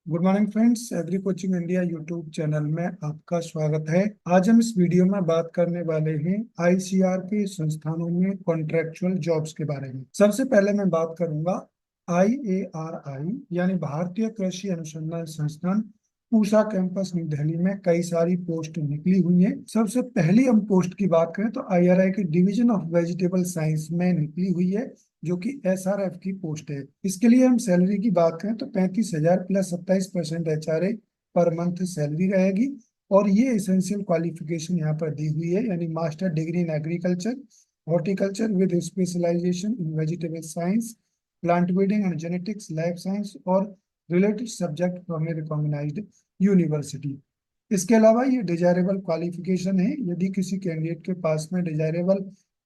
Good morning friends, agree coaching India YouTube channel में आपका स्वागत है। आज हम इस वीडियो में बात करने वाले हैं आईसीआर के संस्थानों में कॉन्ट्रैक्चुअल जॉब्स के बारे में। सबसे पहले मैं बात करूंगा आईएआरआई यानी भारतीय कृषि अनुसंधान संस्थान पूसा कैंपस न्यू दिल्ली में कई सारी पोस्ट निकली हुई हैं। सबसे पहली हम पोस्ट की बात करें तो आईआरआई के डिवीजन ऑफ वेजिटेबल साइंस में निकली हुई है, जो कि एसआरएफ की पोस्ट है। इसके लिए हम सैलरी की बात करें तो 35,000 plus 27% HRA per month salary रहेगी। और ये एसेंशियल क्वालिफिकेशन यहाँ पर दी हुई है, यानी master degree in agriculture horticulture with specialisation in vegetable science, plant breeding and genetics, life science और related subject from a recognised university. इसके अलावा ये डिजायरेबल क्वालिफिकेशन है। यदि किसी कैंडिडेट के पास में डिजायरेबल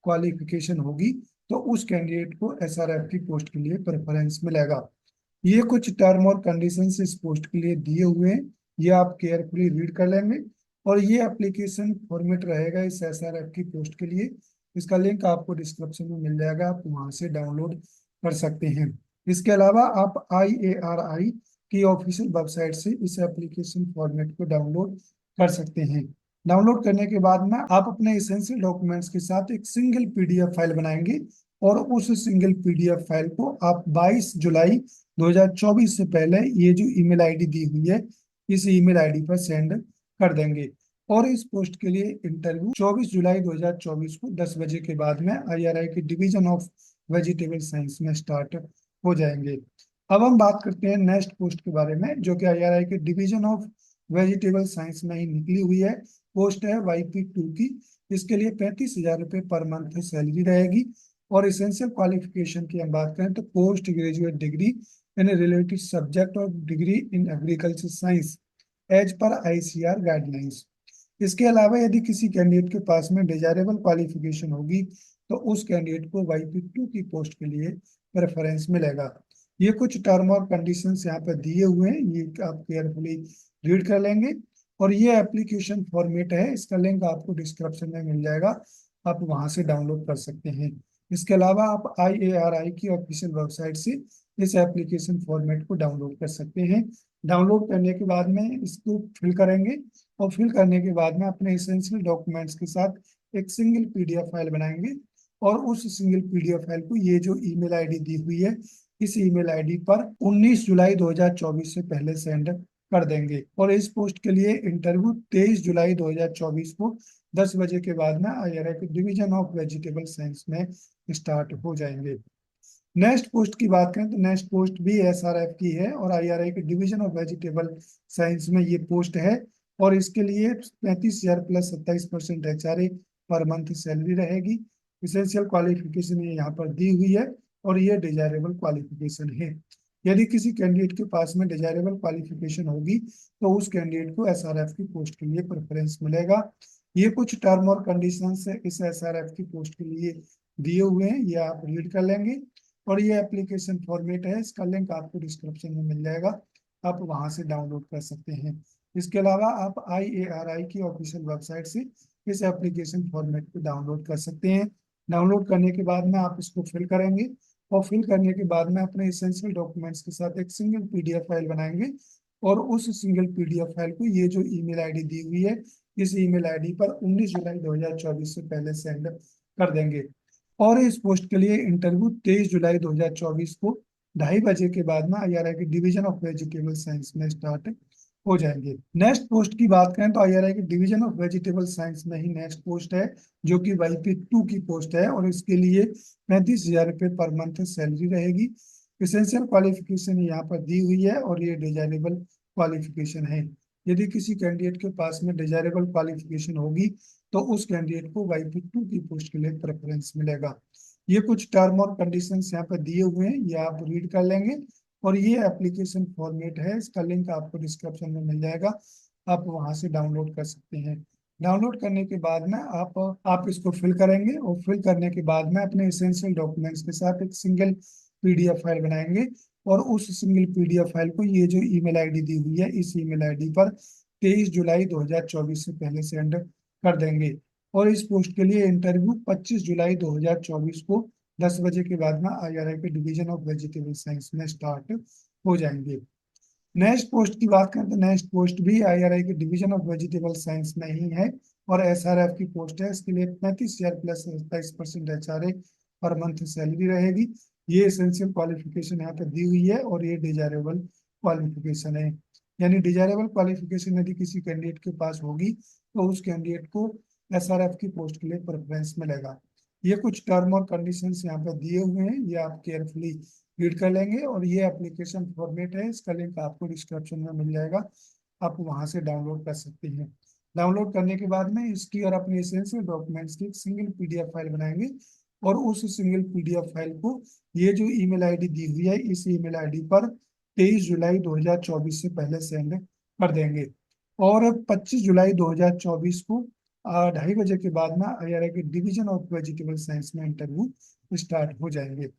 क्वालिफिकेशन होगी तो उस कैंडिडेट को एसआरएफ की पोस्ट के लिए प्रेफरेंस मिलेगा। ये कुछ टर्म और कंडीशंस इस पोस्ट के लिए दिए हुए हैं, ये आप केयरफुली रीड कर लेंगे। और ये एप्लीकेशन फॉर्मेट रहेगा इस एसआरएफ की पोस्ट के लिए। इसका लिंक आपको डिस्क्रिप्शन में मिल जाएगा, आप वहां से डाउनलोड कर सकते हैं। इसके अलावा आप आईएआरआई की ऑफिशियल वेबसाइट से इस एप्लीकेशन फॉर्मेट को डाउनलोड कर सकते हैं। डाउनलोड करने के बाद में आप अपने एसेंशियल डॉक्यूमेंट्स के साथ एक सिंगल पीडीएफ फाइल बनाएंगे और उस सिंगल पीडीएफ फाइल को आप 22 जुलाई 2024 से पहले ये जो ईमेल आईडी दी हुई है इस ईमेल आईडी पर सेंड कर देंगे। और इस पोस्ट के लिए इंटरव्यू 24 जुलाई 2024 को 10 बजे के बाद में आईआरआई के डिवीजन ऑफ वेजिटेबल साइंस में स्टार्ट हो जाएंगे। अब हम बात करते हैं नेक्स्ट पोस्ट के बारे में, जो कि आईआरआई के डिवीजन ऑफ वेजिटेबल साइंस में ही निकली हुई है। पोस्ट है YP2 की। इसके लिए 35,000 रुपये पर मंथ सैलरी रहेगी। और इसेंशियल क्वालिफिकेशन की हम बात करें तो post graduate degree in related subject और degree in agriculture science as per ICR guidelines. इसके अलावा यदि किसी कैंडिडेट के पास में डिजायरेबल क्वालिफिकेशन होगी तो उस कैंडिडेट को YP2 की पोस्ट के लिए प्रेफरेंस मिलेगा। ये कुछ टर्म और कंडीशंस यहाँ पर दिए हुए हैं, ये आप केयरफुली रीड कर लेंगे। और ये एप्लीकेशन फॉर्मेट है, इसका लिंक आपको डिस्क्रिप्शन में मिल जाएगा, आप वहां से डाउनलोड कर सकते हैं। इसके अलावा आप आईएआरआई की ऑफिशियल वेबसाइट से इस एप्लीकेशन फॉर्मेट को डाउनलोड कर सकते हैं। डाउनलोड करने के बाद में इसको फिल करेंगे और फिल करने के बाद में अपने एसेंशियल डॉक्यूमेंट्स के साथ एक सिंगल पीडीएफ फाइल बनाएंगे। और उस सिंगल पीडीएफ फाइल को ये जो ईमेल आईडी दी हुई है इस ईमेल आईडी पर 19 जुलाई 2024 से पहले सेंड कर देंगे। और इस पोस्ट के लिए इंटरव्यू 23 जुलाई 2024 को 10 बजे के बाद में आईआरआई के डिवीजन ऑफ वेजिटेबल साइंस में स्टार्ट हो जाएंगे। नेक्स्ट पोस्ट की बात करें तो नेक्स्ट पोस्ट भी एसआरएफ की है और आईआरआई के डिवीजन ऑफ वेजिटेबल साइंस में ये पोस्ट है। और इसके लिए 35,000 plus 27% HRA per month salary रहेगी। इसेंशियल क्वालिफिकेशन ये यहाँ पर दी हुई है और ये डिजायरेबल क्वालिफिकेशन है। यदि किसी कैंडिडेट के पास में डिजायरेबल क्वालिफिकेशन होगी तो उस कैंडिडेट को एसआरएफ की पोस्ट के लिए प्रेफरेंस मिलेगा। ये कुछ टर्म और कंडीशंस है इस एसआरएफ की पोस्ट के लिए दिए हुए हैं, ये आप रीड कर लेंगे। और ये एप्लीकेशन फॉर्मेट है, इसका लिंक आपको डिस्क्रिप्शन में मिल जाएगा, आप वहां से डाउनलोड कर सकते हैं। इसके अलावा आप आईएआरआई की ऑफिशियल वेबसाइट से इस एप्लीकेशन फॉर्मेट को डाउनलोड कर सकते हैं। डाउनलोड करने के बाद में आप इसको फिल करेंगे और फिल करने के बाद में अपने एसेंशियल डॉक्यूमेंट्स के साथ एक सिंगल पीडीएफ फाइल बनाएंगे। और उस सिंगल पीडीएफ फाइल को ये जो ईमेल आईडी दी हुई है इस ईमेल आईडी पर 19 जुलाई 2024 से पहले सेंड कर देंगे। और इस पोस्ट के लिए इंटरव्यू 23 जुलाई 2024 को 2:30 बजे के बाद में आईआरआई के डिवीजन ऑफ वेजिटेबल साइंस में स्टार्ट हो जाएंगे। नेक्स्ट पोस्ट की बात करें तो आईआरआई के डिवीजन ऑफ वेजिटेबल साइंस में ही नेक्स्ट पोस्ट है, जो कि YP2 की पोस्ट है। और इसके लिए 35,000 रुपये पर मंथ सैलरी रहेगी। इसेंशियल क्वालिफिकेशन यहाँ पर दी हुई है और ये डिजायरेबल क्वालिफिकेशन है। यदि किसी कैंडिडेट के पास में डिजायरेबल क्वालिफिकेशन होगी तो उस कैंडिडेट को YP2 की पोस्ट के लिए प्रेफरेंस मिलेगा। ये कुछ टर्म और कंडीशंस यहाँ पर दिए हुए हैं, ये आप रीड कर लेंगे। और ये एप्लीकेशन फॉर्मेट है, इसका लिंक आपको डिस्क्रिप्शन में मिल जाएगा, आप वहां से डाउनलोड कर सकते हैं। डाउनलोड करने के बाद में आप इसको फिल करेंगे और फिल करने के बाद में अपने एसेंशियल डॉक्यूमेंट्स के साथ एक सिंगल पीडीएफ फाइल बनाएंगे। और उस सिंगल पीडीएफ फाइल को ये जो ईमेल आईडी दी हुई है इस ईमेल आईडी पर 23 जुलाई 2024 से पहले सेंड कर देंगे। और इस पोस्ट के लिए इंटरव्यू 25 जुलाई 2024 को 10 बजे के बाद में आईआरआई के डिवीजन ऑफ वेजिटेबल साइंस में स्टार्ट हो जाएंगे। नेक्स्ट पोस्ट की बात करें तो नेक्स्ट पोस्ट भी आईआरआई के डिवीजन ऑफ वेजिटेबल साइंस में ही है और एसआरएफ की पोस्ट है। इसके लिए 35,000 plus 27% HRA per month salary रहेगी। ये एसेंशियल क्वालिफिकेशन यहाँ पे दी हुई है और ये डिजायरेबल क्वालिफिकेशन है। यानी डिजायरेबल क्वालिफिकेशन यदि किसी कैंडिडेट के पास होगी तो उस कैंडिडेट को एसआरएफ की पोस्ट के लिए प्रेफरेंस मिलेगा। ये कुछ टर्म और कंडीशंस यहाँ पे दिए हुए हैं, ये आप केयरफुली रीड कर लेंगे। और ये एप्लीकेशन फॉर्मेट है, इसका लिंक आपको डिस्क्रिप्शन में मिल जाएगा, आप वहां से डाउनलोड कर सकते हैं। डाउनलोड करने के बाद में इसकी और अपने एसेंशियल डॉक्यूमेंट्स की एक सिंगल पीडीएफ फाइल बनाएंगे और उस सिंगल पीडीएफ फाइल को ये जो ईमेल आईडी दी हुई है इस ईमेल आईडी पर 23 जुलाई 2024 से पहले सेंड कर देंगे। और 25 जुलाई 2024 को 2:30 बजे के बाद में आईआरआई के डिवीजन ऑफ वेजिटेबल साइंस में इंटरव्यू स्टार्ट हो जाएंगे।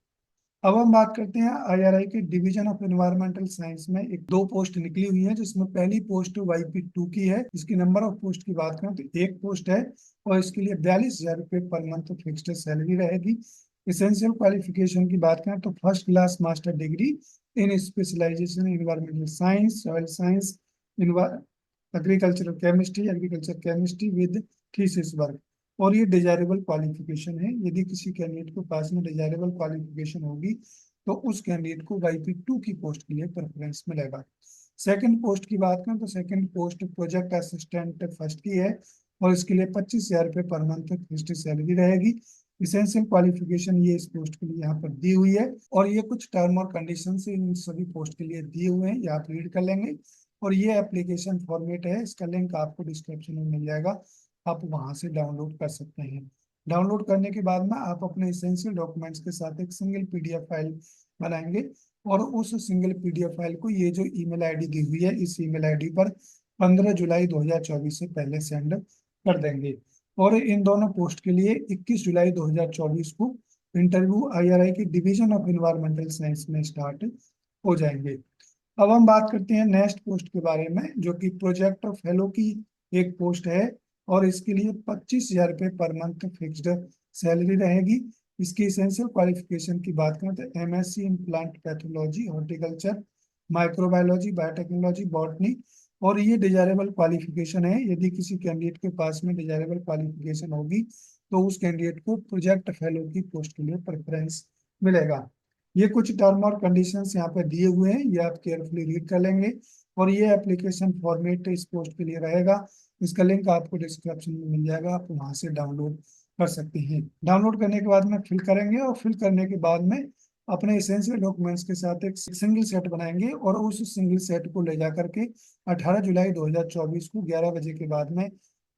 अब हम बात करते हैं आईआरआई के डिवीजन ऑफ एनवायरमेंटल साइंस में एक दो पोस्ट निकली हुई है, जिसमें पहली पोस्ट YP2 की है। इसकी नंबर ऑफ पोस्ट की बात करें तो एक पोस्ट है और इसके लिए 42,000 रुपये पर मंथ फिक्स्ड सैलरी रहेगी। इसेंशियल क्वालिफिकेशन की बात करें तो first class master degree in specialization environmental science, soil science, agriculture chemistry with thesis work. और ये डिजायरेबल क्वालिफिकेशन है, यदि किसी कैंडिडेट के पास में डिजायरेबल क्वालिफिकेशन होगी तो उस कैंडिडेट को YP2 की पोस्ट के लिए प्रेफरेंस मिलेगा। सेकंड पोस्ट की बात करें तो second post project assistant first की है और इसके लिए 25,000 रुपये पर मंथ फिक्स्ड सैलरी रहेगी। इसेंशियल क्वालिफिकेशन ये इस पोस्ट के लिए यहाँ पर दी हुई है और ये कुछ टर्म और कंडीशन इन सभी पोस्ट के लिए दिए हुए हैं, ये आप रीड कर लेंगे। और ये एप्लीकेशन फॉर्मेट है, इसका लिंक आपको डिस्क्रिप्शन में मिल जाएगा, आप वहां से डाउनलोड कर सकते हैं। डाउनलोड करने के बाद में आप अपने इसेंशियल डॉक्यूमेंट्स के साथ एक सिंगल पीडीएफ फाइल बनाएंगे और उस सिंगल पीडीएफ फाइल को ये जो ईमेल आईडी दी हुई है इस ईमेल आईडी पर 15 जुलाई 2024 से पहले सेंड कर देंगे। और इन दोनों पोस्ट के लिए 21 जुलाई 2024 को इंटरव्यू आईआरआई के डिवीजन ऑफ एनवायरमेंटल साइंस में स्टार्ट हो जाएंगे। अब हम बात करते हैं नेक्स्ट पोस्ट के बारे में, जो कि प्रोजेक्ट फेलो की एक पोस्ट है और इसके लिए 25,000 रुपये पर मंथ फिक्स्ड सैलरी रहेगी। इसकी एसेंशियल क्वालिफिकेशन की बात करें तो MSc in plant pathology, horticulture, microbiology, biotechnology, botany. और ये डिजायरेबल क्वालिफिकेशन है, यदि किसी कैंडिडेट के पास में डिजायरेबल क्वालिफिकेशन होगी तो उस कैंडिडेट को प्रोजेक्ट फेलो की पोस्ट के लिए प्रेफरेंस मिलेगा। ये कुछ टर्म और कंडीशंस यहाँ पे दिए हुए हैं, ये आप केयरफुली रीड कर लेंगे। और ये एप्लीकेशन फॉर्मेट इस पोस्ट के लिए रहेगा, इसका लिंक आपको डिस्क्रिप्शन में मिल जाएगा, आप वहां से डाउनलोड कर सकते हैं। डाउनलोड करने के बाद में फिल करेंगे और फिल करने के बाद में अपने एसेंशियल डॉक्यूमेंट्स के साथ एक सिंगल सेट बनाएंगे और उस सिंगल सेट को ले जा करके 18 जुलाई 2024 को 11 बजे के बाद में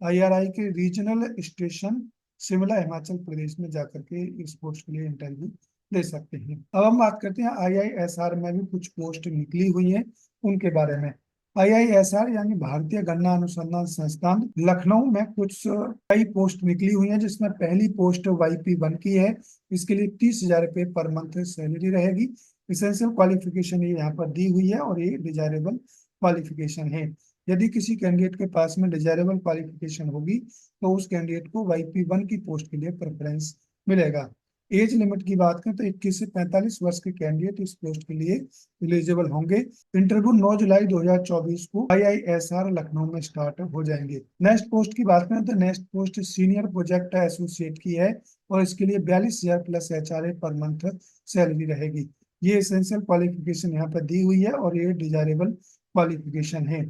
आईआरआई के रीजनल स्टेशन शिमला हिमाचल प्रदेश में जाकर के इस पोस्ट के लिए इंटरव्यू ले सकते हैं। अब हम बात करते हैं IISR में भी कुछ पोस्ट निकली हुई हैं उनके बारे में। IISR यानी भारतीय गन्ना अनुसंधान संस्थान लखनऊ में कुछ कई पोस्ट निकली हुई हैं, जिसमें पहली पोस्ट YP1 की है। इसके लिए 30,000 रुपये पर मंथ सैलरी रहेगी। इसेंशियल क्वालिफिकेशन ये यहाँ पर दी हुई है और ये डिजायरेबल क्वालिफिकेशन है। यदि किसी कैंडिडेट के पास में डिजायरेबल क्वालिफिकेशन होगी तो उस कैंडिडेट को YP1 की पोस्ट के लिए प्रेफरेंस मिलेगा। एज लिमिट की बात करें तो 21 से 45 वर्ष के कैंडिडेट इस पोस्ट के लिए एलिजिबल होंगे। इंटरव्यू 9 जुलाई 2024 को IISR लखनऊ में स्टार्ट हो जाएंगे। नेक्स्ट पोस्ट की बात करें तो next post senior project associate की है और इसके लिए 42,000 plus HRA per month salary रहेगी। ये एसेंशियल क्वालिफिकेशन यहाँ पर दी हुई है और ये डिजायरेबल क्वालिफिकेशन है।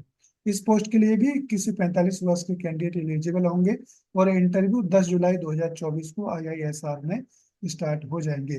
इस पोस्ट के लिए भी 21 से 45 वर्ष के कैंडिडेट एलिजिबल होंगे और इंटरव्यू 10 जुलाई 2024 को IISR में स्टार्ट हो जाएंगे।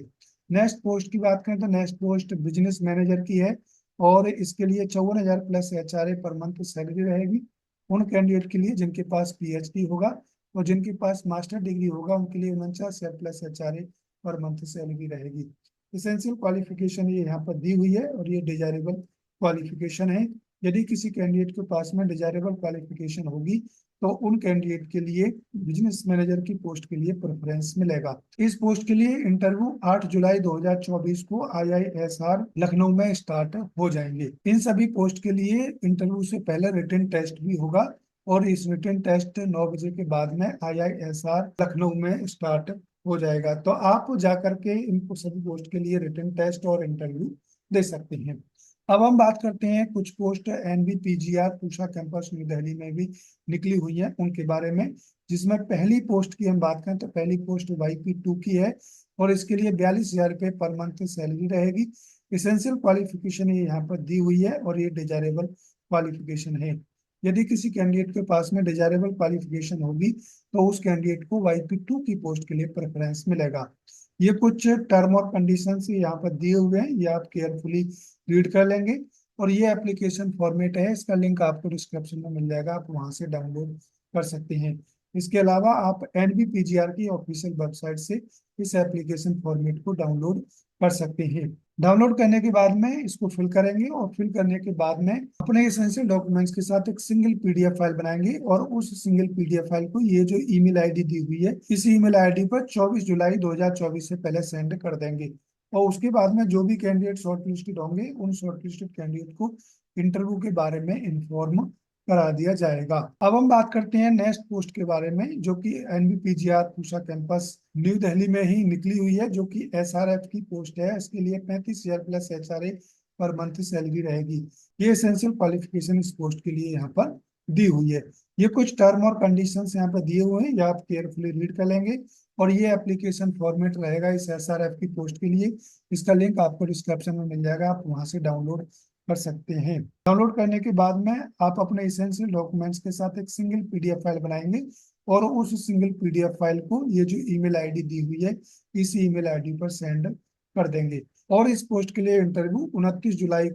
नेक्स्ट पोस्ट की बात करें तो नेक्स्ट पोस्ट बिजनेस मैनेजर की है और इसके लिए 54,000 plus HRA per month salary रहेगी। उन कैंडिडेट के लिए जिनके पास PhD होगा और जिनके पास मास्टर डिग्री होगा उनके लिए 49,000 plus HRA per month salary रहेगी। इसेंशियल क्वालिफिकेशन ये यहाँ पर दी हुई है और ये डिजायरेबल क्वालिफिकेशन है। यदि किसी कैंडिडेट के पास में डिजायरेबल क्वालिफिकेशन होगी तो उन कैंडिडेट के लिए बिजनेस मैनेजर की पोस्ट के लिए प्रेफरेंस मिलेगा। इस पोस्ट के लिए इंटरव्यू 8 जुलाई 2024 को IISR लखनऊ में स्टार्ट हो जाएंगे। इन सभी पोस्ट के लिए इंटरव्यू से पहले रिटन टेस्ट भी होगा और इस रिटन टेस्ट 9 बजे के बाद में IISR लखनऊ में स्टार्ट हो जाएगा। तो आप जाकर के इनको सभी पोस्ट के लिए रिटन टेस्ट और इंटरव्यू दे सकते हैं। अब हम बात करते हैं कुछ पोस्ट NBPGR पूषा कैंपस न्यू दिल्ली में भी निकली हुई है उनके बारे में, जिसमें पहली पोस्ट की हम बात करें तो पहली पोस्ट YP2 की है और इसके लिए 42,000 रुपये पर मंथ सैलरी रहेगी। इसेंशियल क्वालिफिकेशन ये यहाँ पर दी हुई है और ये डिजायरेबल क्वालिफिकेशन है। यदि किसी कैंडिडेट के पास में डिजायरेबल क्वालिफिकेशन होगी तो उस कैंडिडेट को YP2 की पोस्ट के लिए प्रेफरेंस मिलेगा। ये कुछ टर्म और कंडीशंस यहाँ पर दिए हुए हैं, ये आप केयरफुली रीड कर लेंगे। और ये एप्लीकेशन फॉर्मेट है, इसका लिंक आपको डिस्क्रिप्शन में मिल जाएगा, आप वहां से डाउनलोड कर सकते हैं। इसके अलावा आप NBPGR की ऑफिशियल वेबसाइट से इस एप्लीकेशन फॉर्मेट को डाउनलोड कर सकते हैं। डाउनलोड करने के बाद में इसको फिल करेंगे और फिल करने के बाद में अपने एसेंशियल डॉक्यूमेंट्स के साथ एक सिंगल PDF फाइल बनाएंगे और उस सिंगल PDF फाइल को ये जो ईमेल आईडी दी हुई है इस ईमेल आईडी पर 24 जुलाई 2024 से पहले सेंड कर देंगे। और उसके बाद में जो भी कैंडिडेट शॉर्टलिस्टेड होंगे उन शॉर्टलिस्टेड कैंडिडेट को इंटरव्यू के बारे में इन्फॉर्म करा दिया जाएगा। अब हम बात करते हैं नेक्स्ट पोस्ट के बारे में, जो कि NBPGR पूषा कैंपस न्यू दिल्ली में ही निकली हुई है, जो कि SRF की पोस्ट है। इसके लिए 35,000 plus HRA per month salary रहेगी। ये एसेंशियल क्वालिफिकेशन इस पोस्ट के लिए यहाँ पर दी हुई है। ये कुछ टर्म और कंडीशंस यहाँ पर दिए हुए हैं, ये आप केयरफुली रीड कर लेंगे। और ये एप्लीकेशन फॉर्मेट रहेगा इस SRF की पोस्ट के लिए। इसका लिंक आपको डिस्क्रिप्शन में मिल जाएगा, आप वहां से डाउनलोड कर सकते हैं। डाउनलोड करने के बाद में आप अपने इसेंशियल डॉक्यूमेंट्स के साथ एक सिंगल PDF फाइल बनाएंगे और उस सिंगल PDF फाइल को ये जो ईमेल आईडी दी हुई है इस ईमेल आईडी पर सेंड कर देंगे। और इस पोस्ट के लिए इंटरव्यू 29 जुलाई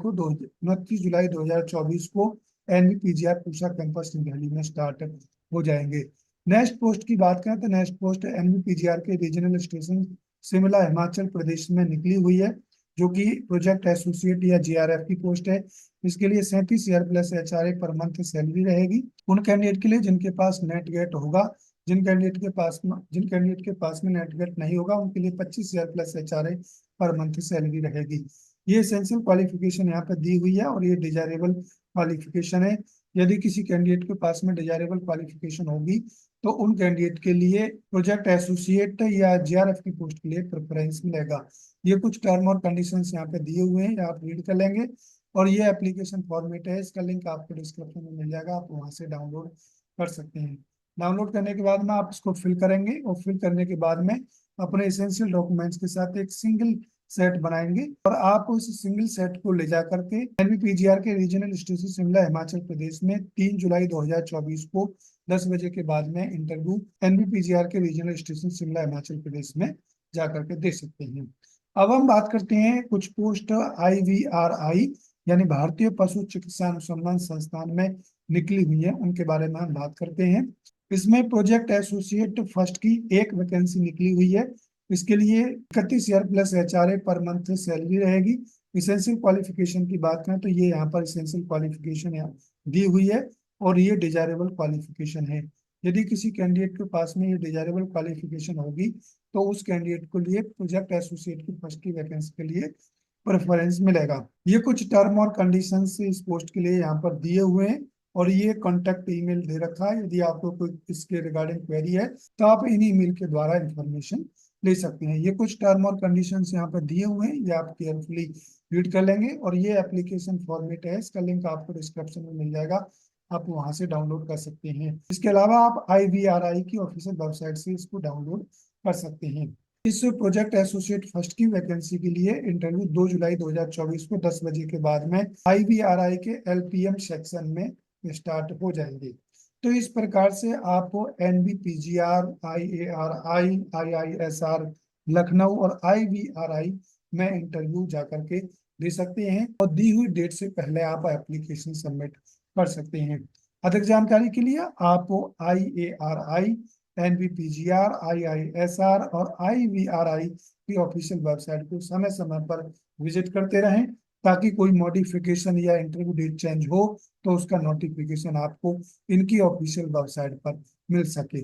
2024 को NBPGR पूषा कैंपस न्यू दिल्ली में स्टार्ट हो जाएंगे। नेक्स्ट पोस्ट की बात करें तो नेक्स्ट पोस्ट NBPGR के रीजनल स्टेशन शिमला हिमाचल प्रदेश में निकली हुई है, जो कि प्रोजेक्ट एसोसिएट या JRF की पोस्ट है। इसके लिए 37,000 plus HRA per month salary रहेगी उन कैंडिडेट के लिए जिनके पास नेट गेट होगा। जिन कैंडिडेट के पास में नेट गेट नहीं होगा उनके लिए 25,000 plus HRA per month salary रहेगी। ये एसेंशियल क्वालिफिकेशन यहाँ पे दी हुई है और ये डिजायरेबल क्वालिफिकेशन है। यदि किसी कैंडिडेट के पास में डिजायरेबल क्वालिफिकेशन होगी तो उन कैंडिडेट के लिए प्रोजेक्ट एसोसिएट या JRF की पोस्ट के लिए प्रेफरेंस मिलेगा। ये कुछ टर्म और कंडीशंस यहाँ पे दिए हुए हैं, ये आप रीड कर लेंगे। और ये एप्लीकेशन फॉर्मेट है, इसका लिंक आपको डिस्क्रिप्शन में मिल जाएगा, आप वहां से डाउनलोड कर सकते हैं। डाउनलोड करने के बाद में आप इसको फिल करेंगे और फिल करने के बाद में अपने एसेंशियल डॉक्यूमेंट्स के साथ एक सिंगल सेट बनाएंगे और आप उस सिंगल सेट को ले जा करके NBPGR के रीजनल स्टेशन शिमला हिमाचल प्रदेश में 3 जुलाई 2024 को 10 बजे के बाद में इंटरव्यू NBPGR के रीजनल स्टेशन शिमला हिमाचल प्रदेश में जा करके दे सकते हैं। अब हम बात करते हैं कुछ पोस्ट IVRI यानी भारतीय पशु चिकित्सा अनुसंधान संस्थान में निकली हुई है, उनके बारे में हम बात करते हैं। इसमें प्रोजेक्ट एसोसिएट फर्स्ट की एक वैकेंसी निकली हुई है। इसके लिए 31,000 plus HRA per month salary रहेगी। इसेंशियल क्वालिफिकेशन की बात करें तो ये यहाँ पर इसेंशियल क्वालिफिकेशन दी हुई है और ये डिजायरेबल क्वालिफिकेशन है। यदि किसी कैंडिडेट के पास में ये डिजायरेबल क्वालिफिकेशन होगी तो उस कैंडिडेट को लिए प्रोजेक्ट एसोसिएट की फर्स्ट की वैकेंसी के लिए प्रेफरेंस मिलेगा। ये कुछ टर्म और कंडीशंस इस पोस्ट के लिए यहाँ पर दिए हुए हैं और ये कॉन्टेक्ट ईमेल दे रखा है। यदि आपको कोई इसके रिगार्डिंग क्वेरी है तो आप इन ईमेल के द्वारा इंफॉर्मेशन ले सकते हैं। ये कुछ टर्म और कंडीशंस यहाँ पर दिए हुए हैं, ये आप केयरफुली रीड कर लेंगे। और ये एप्लीकेशन फॉर्मेट है, इसका लिंक आपको डिस्क्रिप्शन में मिल जाएगा, आप वहां से डाउनलोड कर सकते हैं। इसके अलावा आप IVRI की ऑफिशियल वेबसाइट से इसको डाउनलोड कर सकते हैं। इस प्रोजेक्ट एसोसिएट फर्स्ट की वैकेंसी के लिए इंटरव्यू 2 जुलाई 2024 को 10 बजे के बाद में IVRI के LPM सेक्शन में स्टार्ट हो जाएंगे। तो इस प्रकार से आप NBPGR, IARI, IISR लखनऊ और IVRI में इंटरव्यू जा करके दे सकते हैं और दी हुई डेट से पहले आप एप्लीकेशन सबमिट कर सकते हैं। अधिक जानकारी के लिए आप IARI, NBPGR, IISR और IVRI की ऑफिशियल वेबसाइट को समय समय पर विजिट करते रहें, ताकि कोई मॉडिफिकेशन या इंटरव्यू डेट चेंज हो तो उसका नोटिफिकेशन आपको इनकी ऑफिशियल वेबसाइट पर मिल सके।